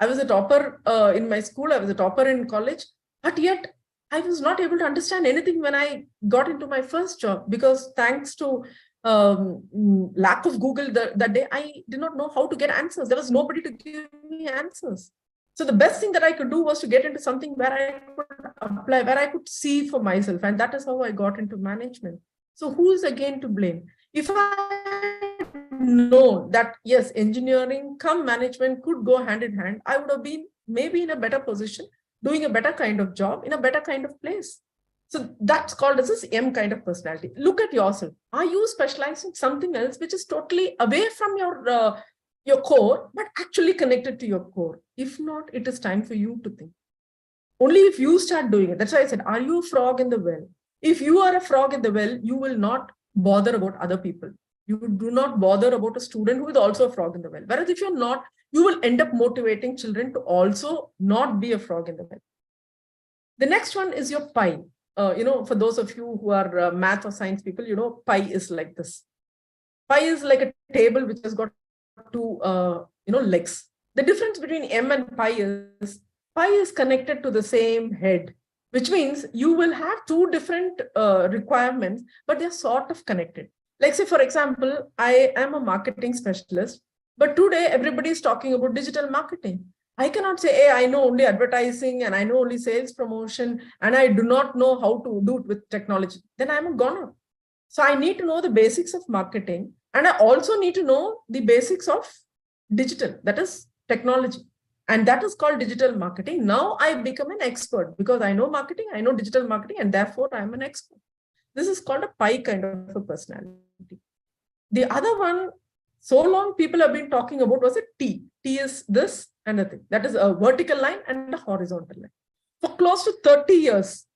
S2: I was a topper in my school. I was a topper in college. But yet, I was not able to understand anything when I got into my first job, because thanks to lack of Google that day, I did not know how to get answers. There was nobody to give me answers. So the best thing that I could do was to get into something where I could apply, where I could see for myself. And that is how I got into management. So who is again to blame? If I know that, yes, engineering come management could go hand in hand, I would have been maybe in a better position, doing a better kind of job, in a better kind of place. So that's called as this M kind of personality. Look at yourself. Are you specialized in something else which is totally away from your core, but actually connected to your core? If not, it is time for you to think. Only if you start doing it. That's why I said, are you a frog in the well? If you are a frog in the well, you will not bother about other people. You do not bother about a student who is also a frog in the well. Whereas if you're not, you will end up motivating children to also not be a frog in the well. The next one is your pie. For those of you who are math or science people, pi is like this. Pi is like a table which has got two, legs. The difference between M and pi is connected to the same head, which means you will have two different requirements, but they're sort of connected. Like say, for example, I am a marketing specialist, but today everybody is talking about digital marketing. I cannot say, hey, I know only advertising and I know only sales promotion and I do not know how to do it with technology. Then I'm a goner. So I need to know the basics of marketing, and I also need to know the basics of digital, that is technology. And that is called digital marketing. Now I become an expert because I know marketing, I know digital marketing, and therefore I'm an expert. This is called a pi kind of a personality. The other one, so long people have been talking about, was a T. T is this and a thing. That is a vertical line and a horizontal line. For close to 30 years,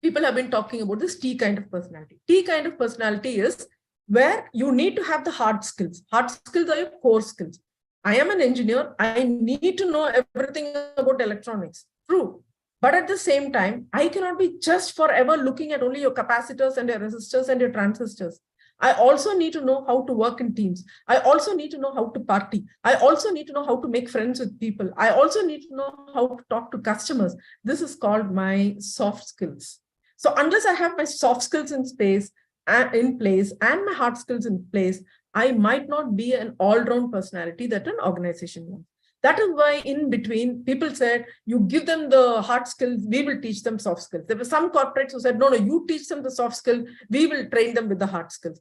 S2: people have been talking about this T kind of personality. T kind of personality is where you need to have the hard skills. Hard skills are your core skills. I am an engineer. I need to know everything about electronics. True. But at the same time, I cannot be just forever looking at only your capacitors and your resistors and your transistors. I also need to know how to work in teams. I also need to know how to party. I also need to know how to make friends with people. I also need to know how to talk to customers. This is called my soft skills. So unless I have my soft skills in place and my hard skills in place, I might not be an all-round personality that an organization wants. That is why in between, people said, you give them the hard skills, we will teach them soft skills. There were some corporates who said, no, you teach them the soft skills, we will train them with the hard skills.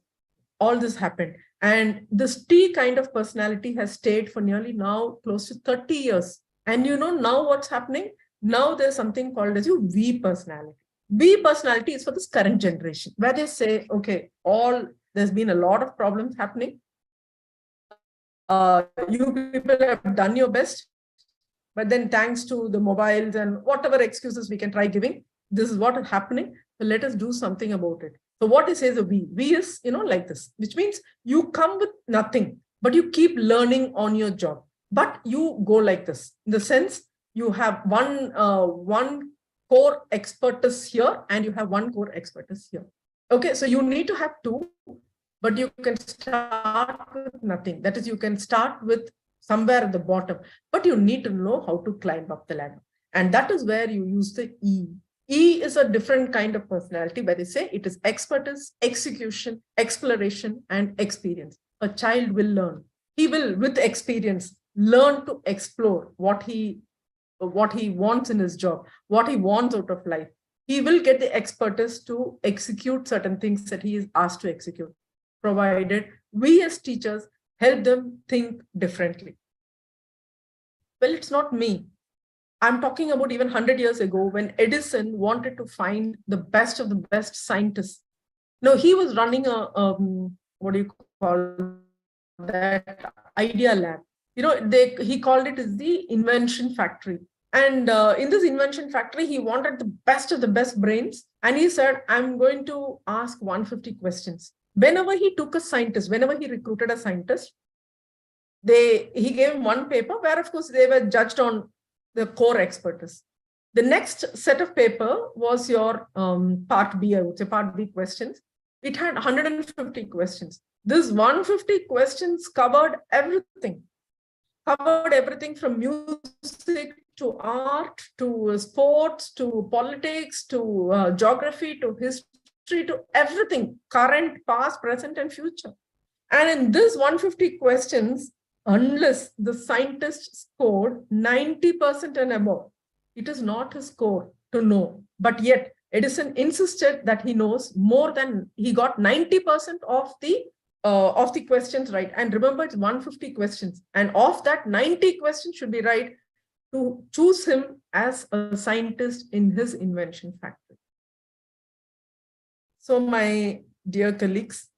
S2: All this happened. And this T kind of personality has stayed for nearly now close to 30 years. And now what's happening? Now there's something called as your V personality. V personality is for this current generation, where they say, okay, there's been a lot of problems happening. You people have done your best, but then thanks to the mobiles and whatever excuses we can try giving, this is what is happening. So let us do something about it. So what it says, we is, like this, which means you come with nothing, but you keep learning on your job. But you go like this, in the sense you have one core expertise here and you have one core expertise here. Okay, so you need to have two, but you can start with nothing. That is, you can start with somewhere at the bottom, but you need to know how to climb up the ladder. And that is where you use the E. E is a different kind of personality, where they say it is expertise, execution, exploration, and experience. A child will learn. He will, with experience, learn to explore what he wants in his job, what he wants out of life. He will get the expertise to execute certain things that he is asked to execute, provided we as teachers help them think differently. Well, it's not me. I'm talking about even 100 years ago, when Edison wanted to find the best of the best scientists. No, he was running a what do you call that, idea lab. He called it as the invention factory. And in this invention factory, he wanted the best of the best brains. And he said, I'm going to ask 150 questions. Whenever he took a scientist, whenever he recruited a scientist, he gave him one paper where, of course, they were judged on the core expertise. The next set of paper was your part B, I would say, part B questions. It had 150 questions. This 150 questions covered everything from music to art to sports to politics to geography to history to everything, current, past, present, and future. And in this 150 questions, unless the scientist scored 90% and above, it is not his score to know. But yet, Edison insisted that he knows more than, he got 90% of the questions right. And remember, it's 150 questions. And of that, 90 questions should be right to choose him as a scientist in his invention factory. So my dear colleagues,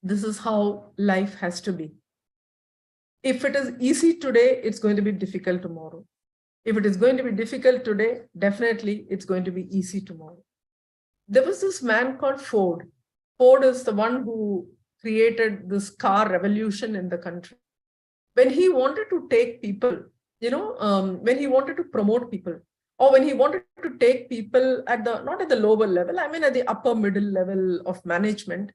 S2: this is how life has to be. If it is easy today, it's going to be difficult tomorrow. If it is going to be difficult today, definitely it's going to be easy tomorrow. There was this man called Ford. Ford is the one who created this car revolution in the country. When he wanted to take people, when he wanted to promote people, or when he wanted to take people not at the lower level, I mean at the upper middle level of management,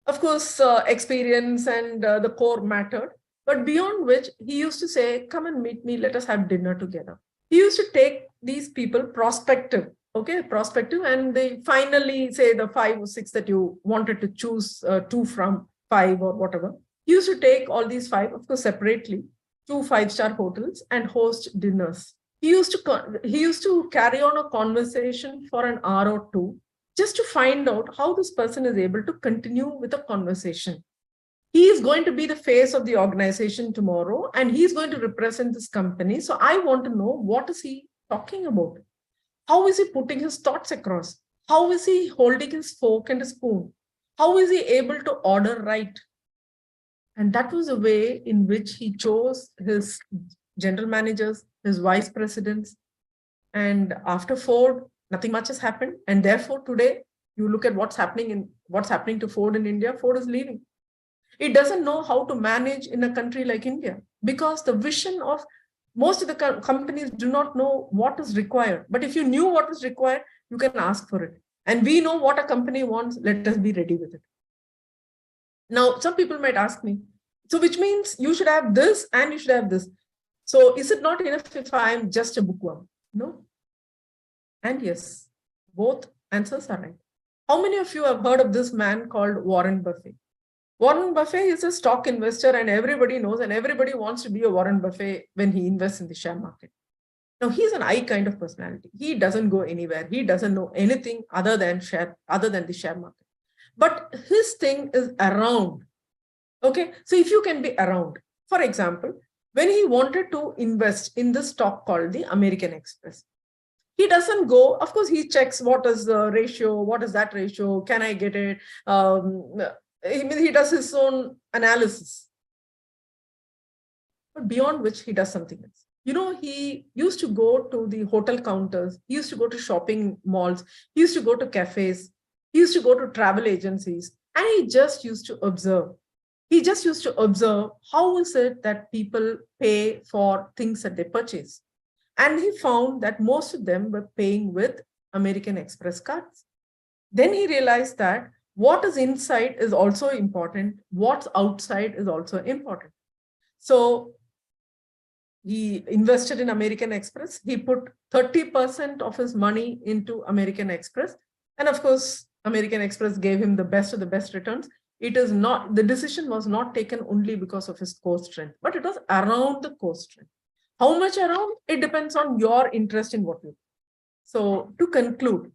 S2: of course, experience and the core mattered. But beyond which, he used to say, come and meet me, let us have dinner together. He used to take these people prospective, and they finally say the 5 or 6 that you wanted to choose 2 from 5 or whatever. He used to take all these 5, of course, separately, to 5-star hotels and host dinners. He used to carry on a conversation for an hour or 2, just to find out how this person is able to continue with a conversation. He is going to be the face of the organization tomorrow, and he's going to represent this company. So I want to know, what is he talking about? How is he putting his thoughts across? How is he holding his fork and a spoon? How is he able to order right? And that was the way in which he chose his general managers, his vice presidents. And after Ford, nothing much has happened. And therefore, today, you look at what's happening to Ford in India. Ford is leaving. It doesn't know how to manage in a country like India, because the vision of most of the companies do not know what is required. But if you knew what is required, you can ask for it. And we know what a company wants. Let us be ready with it. Now, some people might ask me, so which means you should have this and you should have this. So is it not enough if I am just a bookworm? No. And yes, both answers are right. How many of you have heard of this man called Warren Buffett? Warren Buffett is a stock investor, and everybody knows, and everybody wants to be a Warren Buffett when he invests in the share market. Now, he's an I kind of personality. He doesn't go anywhere. He doesn't know anything other than the share market. But his thing is around. Okay, so if you can be around, for example, when he wanted to invest in the stock called the American Express, he doesn't go, of course, he checks what is the ratio, what is that ratio, can I get it? He does his own analysis. but beyond which he does something else. He used to go to the hotel counters. He used to go to shopping malls. He used to go to cafes. He used to go to travel agencies. And he just used to observe. He just used to observe how is it that people pay for things that they purchase. And he found that most of them were paying with American Express cards. Then he realized that what is inside is also important. What's outside is also important. So he invested in American Express. He put 30% of his money into American Express. And of course, American Express gave him the best of the best returns. The decision was not taken only because of his core strength, but it was around the core strength. How much around? It depends on your interest in what you do. So to conclude,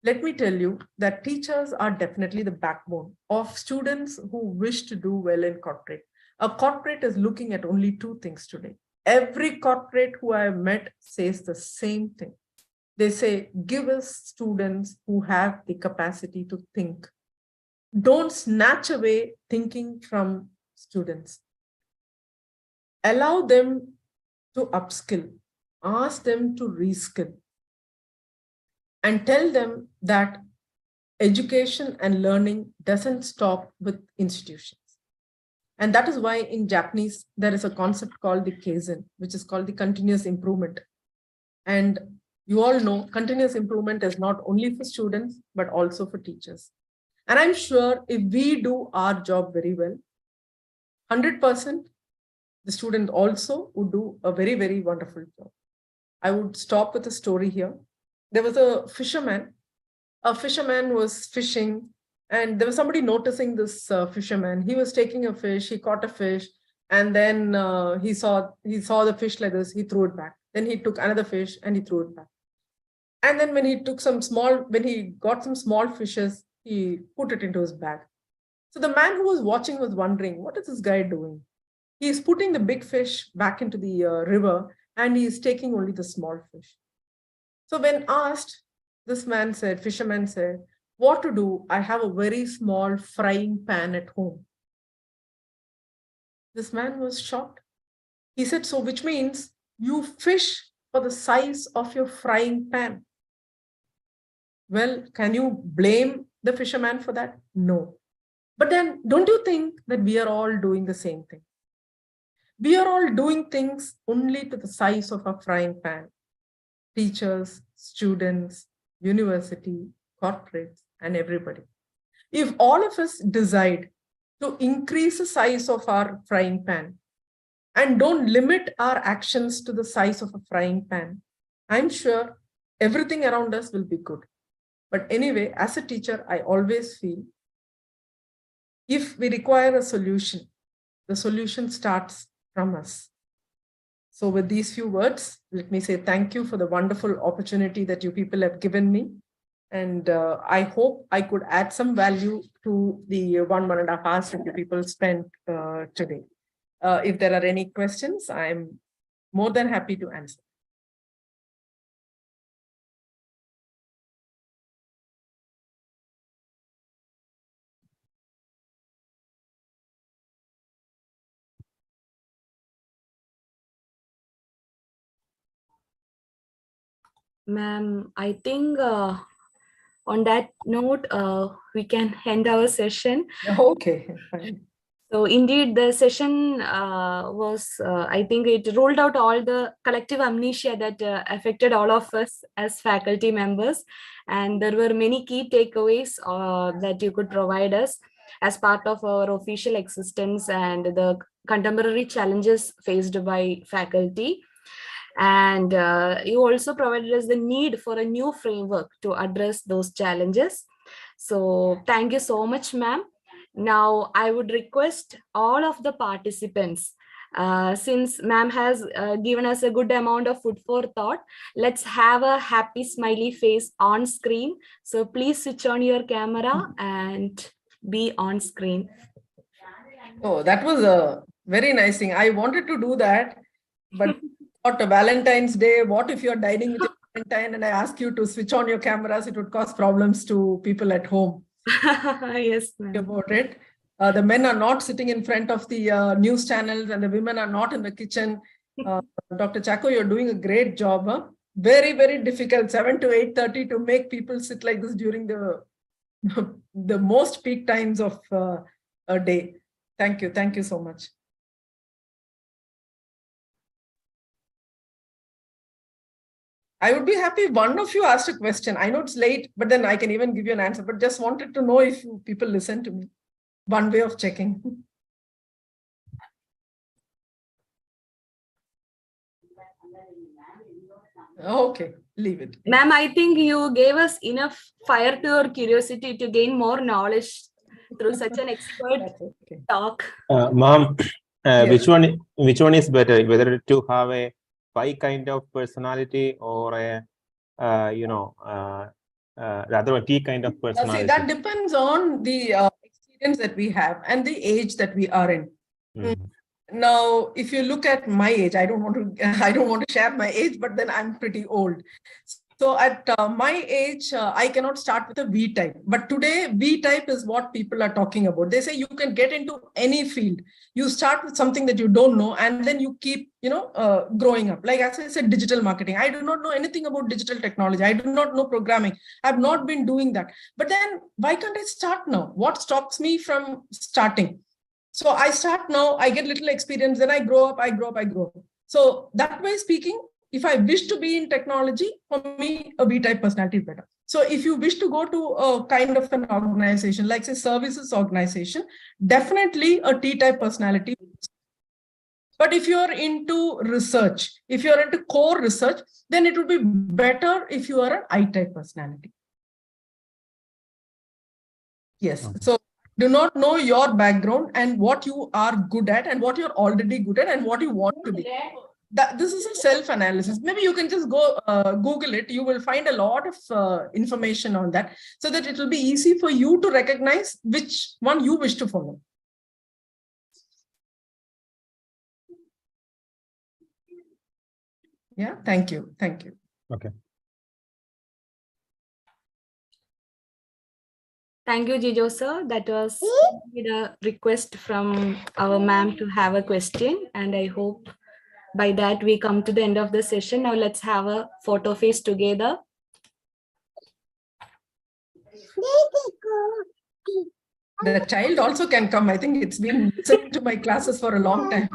S2: let me tell you that teachers are definitely the backbone of students who wish to do well in corporate. A corporate is looking at only two things today. Every corporate who I have met says the same thing. They say, give us students who have the capacity to think. Don't snatch away thinking from students. Allow them to upskill. Ask them to reskill. And tell them that education and learning doesn't stop with institutions. And that is why in Japanese, there is a concept called the kaizen, which is called the continuous improvement. And you all know continuous improvement is not only for students, but also for teachers. And I'm sure if we do our job very well, 100%, the student also would do a very, very wonderful job. I would stop with a story here. There was a fisherman. A fisherman was fishing, and there was somebody noticing this fisherman. He was taking a fish, he caught a fish, and then he saw the fish like this, he threw it back. Then he took another fish and he threw it back. And then when he got some small fishes, he put it into his bag. So the man who was watching was wondering, what is this guy doing? He's putting the big fish back into the river, and he's taking only the small fish. So when asked, this fisherman said, what to do? I have a very small frying pan at home. This man was shocked. He said, so which means you fish for the size of your frying pan. Well, can you blame the fisherman for that? No. But then don't you think that we are all doing the same thing? We are all doing things only to the size of a frying pan. Teachers, students, university, corporates, and everybody. If all of us decide to increase the size of our frying pan and don't limit our actions to the size of a frying pan, I'm sure everything around us will be good. But anyway, as a teacher, I always feel if we require a solution, the solution starts from us. So with these few words, let me say thank you for the wonderful opportunity that you people have given me. And I hope I could add some value to the 1.5 hours that you people spent today. If there are any questions, I'm more than happy to answer.
S3: Ma'am, I think on that note, we can end our session.
S2: Okay, fine.
S3: So indeed, the session I think it ruled out all the collective amnesia that affected all of us as faculty members. And there were many key takeaways that you could provide us as part of our official existence and the contemporary challenges faced by faculty. And you also provided us the need for a new framework to address those challenges. So thank you so much, ma'am. Now, I would request all of the participants, since ma'am has given us a good amount of food for thought, let's have a happy smiley face on screen. So please switch on your camera and be on screen.
S2: Oh, that was a very nice thing. I wanted to do that, but what a Valentine's Day, what if you're dining with your Valentine and I ask you to switch on your cameras, it would cause problems to people at home.
S3: Yes, ma'am.
S2: About it. The men are not sitting in front of the news channels and the women are not in the kitchen. Dr. Chacko, you're doing a great job. Huh? Very, very difficult, 7 to 8:30 to make people sit like this during the most peak times of a day. Thank you. Thank you so much. I would be happy if one of you asked a question. I know it's late, but then I can even give you an answer, but just wanted to know if people listen to me. One way of checking. Okay, leave it.
S3: Ma'am, I think you gave us enough fire to your curiosity to gain more knowledge through such an expert talk.
S6: Ma'am,
S2: Yes.
S6: which one is better, whether to have a 5 kind of personality or a rather a T kind of personality?
S2: See, that depends on the experience that we have and the age that we are in. Now, if you look at my age, I don't want to share my age, but then I'm pretty old. So at my age, I cannot start with a V type. But today, V type is what people are talking about. They say you can get into any field. You start with something that you don't know, and then you keep, growing up. Like as I said, digital marketing. I do not know anything about digital technology. I do not know programming. I've not been doing that. But then why can't I start now? What stops me from starting? So I start now, I get little experience, then I grow up. So that way speaking, if I wish to be in technology, for me, a B-type personality is better. So if you wish to go to a kind of an organization, like say services organization, definitely a T-type personality. But if you're into research, if you're into core research, then it would be better if you are an I-type personality. Yes. Okay. So do not know your background and what you are good at and what you're already good at and what you want to be. This is a self-analysis. Maybe you can just go Google it. You will find a lot of information on that so that it will be easy for you to recognize which one you wish to follow. Yeah, thank you. Thank you.
S6: Okay.
S3: Thank you, Jijo sir. That was a request from our ma'am to have a question, and I hope by that we come to the end of the session. Now let's have a photo face together.
S2: The child also can come. I think it's been listening to my classes for a long time.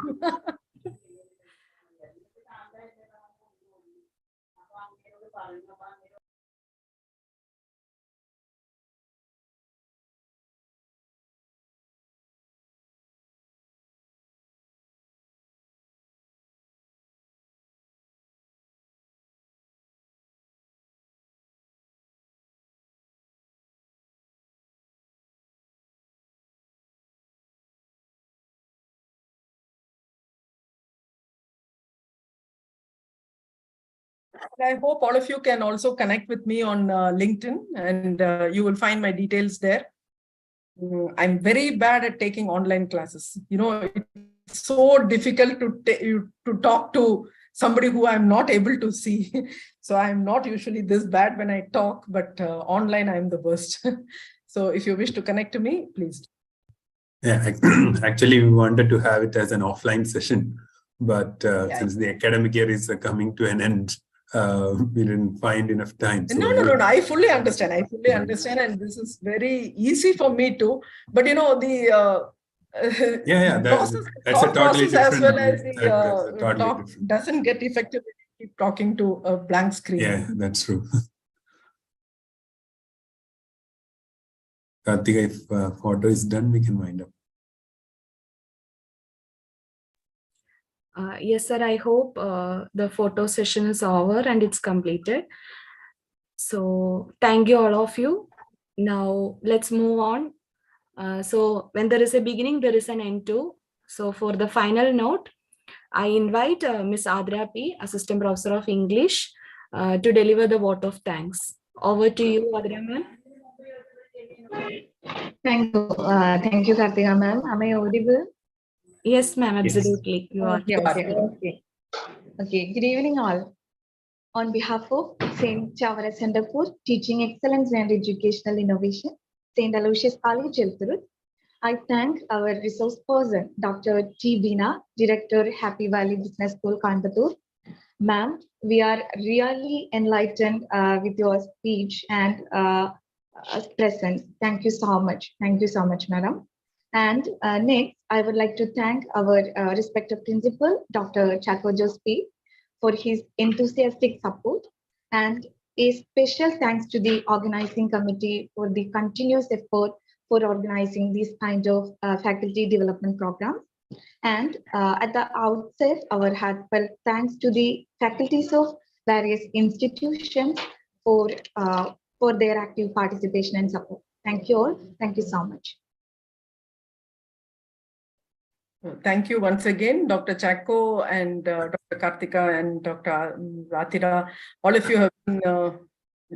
S2: I hope all of you can also connect with me on LinkedIn, and you will find my details there. I'm very bad at taking online classes. It's so difficult to talk to somebody who I'm not able to see. So I'm not usually this bad when I talk, but online I'm the worst. So if you wish to connect to me, please.
S4: Yeah, actually, we wanted to have it as an offline session, but since the academic year is coming to an end, we didn't find enough time. So
S2: No. I fully understand. And this is very easy for me too. But the
S4: that's a totally different.
S2: As well as the talk doesn't get effective when you keep talking to a blank screen.
S4: Yeah, that's true. Karthika, if photo is done, we can wind up.
S3: Yes, sir. I hope the photo session is over and it's completed. So thank you all of you. Now let's move on. So when there is a beginning, there is an end too. So for the final note, I invite Ms. Adra P, Assistant Professor of English, to deliver the vote of thanks. Over to you, Adra ma'am.
S7: Thank you, Karthika ma'am. Am I audible?
S3: Yes, ma'am, absolutely. You are.
S7: Okay. Good evening, all. On behalf of St. Chavara Center for Teaching Excellence and Educational Innovation, St. Aloysius College, Elthurut, I thank our resource person, Dr. T. Beena, Director, Happy Valley Business School, Coimbatore. Ma'am, we are really enlightened with your speech and presence. Thank you so much. Thank you so much, madam. And next, I would like to thank our respected principal, Dr. Chako Jospi, for his enthusiastic support, and a special thanks to the organizing committee for the continuous effort for organizing this kind of faculty development programs. And at the outset, our heartfelt thanks to the faculties of various institutions for their active participation and support. Thank you all. Thank you so much.
S2: Thank you once again, Dr. Chako and Dr. Kartika and Dr. Ratira. All of you have been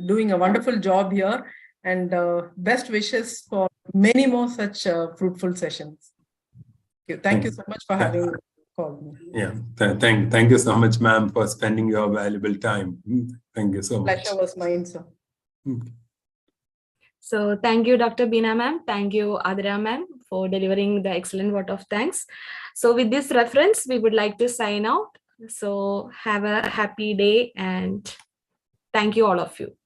S2: doing a wonderful job here, and best wishes for many more such fruitful sessions. Thank you so much for having called me.
S4: Yeah, thank you so much, ma'am, for spending your valuable time. Thank you so much.
S2: Pleasure was mine, sir.
S3: So thank you, Dr. Beena ma'am. Thank you, Adira ma'am, for delivering the excellent vote of thanks. So with this reference, we would like to sign out. So have a happy day and thank you all of you.